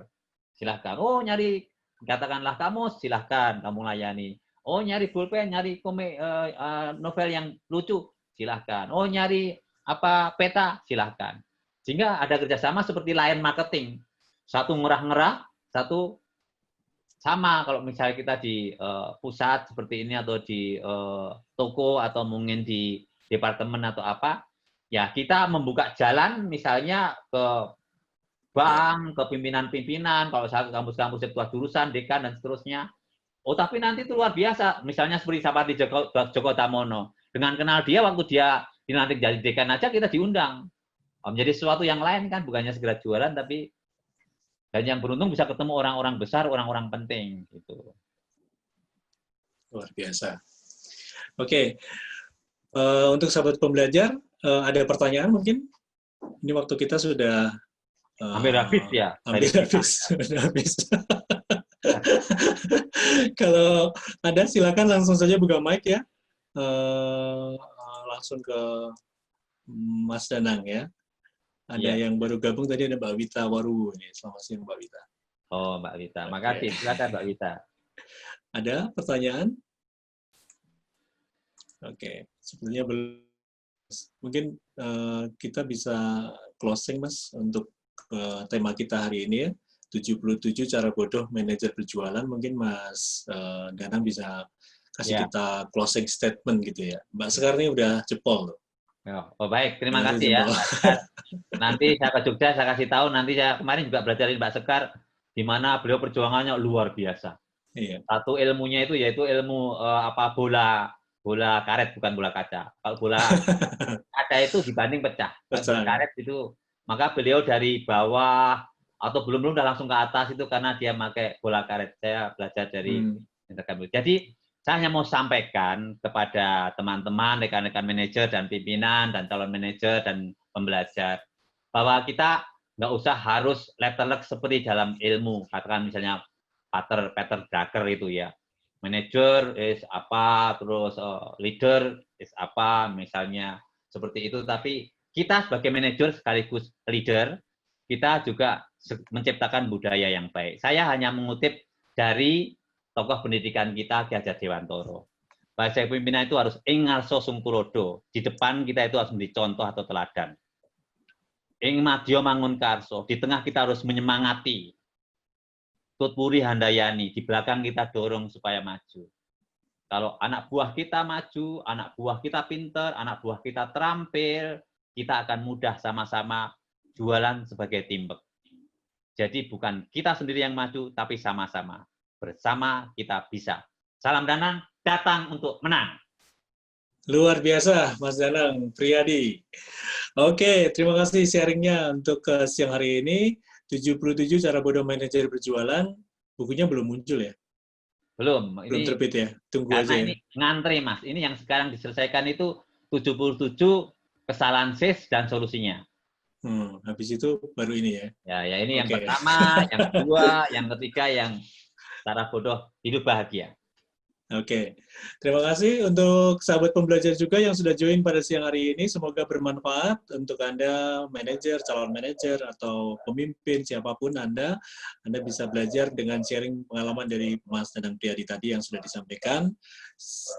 Silahkan. Oh nyari, katakanlah kamus, silahkan kamu layani. Oh nyari pulpen, nyari komik, novel yang lucu, silahkan. Oh nyari peta, silahkan. Sehingga ada kerjasama seperti line marketing. Satu ngerah-ngerah, satu sama kalau misalnya kita di pusat seperti ini atau di toko atau mungkin di departemen atau apa, ya kita membuka jalan misalnya ke bank, ke pimpinan-pimpinan, kalau saya ke kampus-kampus ketua jurusan, dekan dan seterusnya. Oh tapi nanti itu luar biasa, misalnya seperti Sapati Djoko Damono, dengan kenal dia waktu dia nanti jadi dekan aja kita diundang. Menjadi sesuatu yang lain kan, bukannya segera jualan tapi dan yang beruntung bisa ketemu orang-orang besar, orang-orang penting gitu. Luar biasa. Oke, untuk sahabat pembelajar, ada pertanyaan mungkin? Ini waktu kita sudah hampir habis ya. Hampir habis. Kalau ada silakan langsung saja buka mic ya. Langsung ke Mas Danang ya. Ada yang baru gabung tadi, ada Mbak Wita Waru. Selamat siang Mbak Wita. Oh Mbak Wita, makasih. Silakan Mbak Wita. Ada pertanyaan? Oke, sebenarnya belum. Mungkin kita bisa closing Mas untuk tema kita hari ini ya. 77 cara bodoh manajer berjualan. Mungkin Mas Danang bisa kasih kita closing statement gitu ya. Mbak Sekar ini udah jebol loh. Oh, baik, terima Dengan kasih ya, jempol. Mbak Sekar. Nanti saya ke Jogja, saya kasih tahu. Nanti saya kemarin juga belajar dari Mbak Sekar, di mana beliau perjuangannya luar biasa. Iya. Satu ilmunya itu yaitu ilmu bola karet, bukan bola kaca. Kalau bola kaca itu dibanding pecah. Kalau bola Pesan. karet itu, maka beliau dari bawah atau belum udah langsung ke atas itu karena dia pakai bola karet. Saya belajar dari Jadi saya hanya mau sampaikan kepada teman-teman, rekan-rekan manajer dan pimpinan dan calon manajer dan pembelajar bahwa kita nggak usah harus letterlek seperti dalam ilmu. Katakan misalnya Peter Drucker itu ya. Manager is apa, terus leader is apa, misalnya seperti itu. Tapi kita sebagai manajer sekaligus leader, kita juga menciptakan budaya yang baik. Saya hanya mengutip dari tokoh pendidikan kita, Ki Hajar Dewantoro. Bahasa pimpinan itu harus ing ngarso sung tulodo. Di depan kita itu harus menjadi contoh atau teladan. Ing madya mangun karso. Di tengah kita harus menyemangati. Tutpuri handayani. Di belakang kita dorong supaya maju. Kalau anak buah kita maju, anak buah kita pinter, anak buah kita terampil, kita akan mudah sama-sama jualan sebagai teamwork. Jadi bukan kita sendiri yang maju, tapi sama-sama. Bersama kita bisa. Salam Danang, datang untuk menang. Luar biasa, Mas Danang Priyadi. Oke, terima kasih sharingnya untuk siang hari ini. 77 cara bodoh manajer berjualan. Bukunya belum muncul ya? Belum. Belum Ini terbit ya? Tunggu karena aja ya? ini ngantri, Mas. Ini yang sekarang diselesaikan itu 77 kesalahan SIS dan solusinya. Habis itu baru ini ya? Ya ini yang Oke. pertama, yang kedua, yang ketiga, yang cara bodoh hidup bahagia. Oke, terima kasih untuk sahabat pembelajar juga yang sudah join pada siang hari ini. Semoga bermanfaat untuk Anda, manajer, calon manajer, atau pemimpin, siapapun Anda bisa belajar dengan sharing pengalaman dari Mas Danang Priyadi tadi yang sudah disampaikan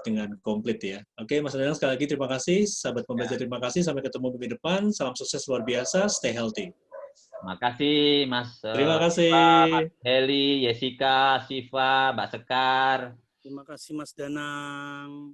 dengan komplit ya. Oke, Mas Danang sekali lagi terima kasih. Sahabat pembelajar terima kasih. Sampai ketemu minggu depan. Salam sukses luar biasa. Stay healthy. Terima kasih Mas Terima kasih. Mas Heli, Jessica, Siva, Mbak Sekar. Terima kasih Mas Danang.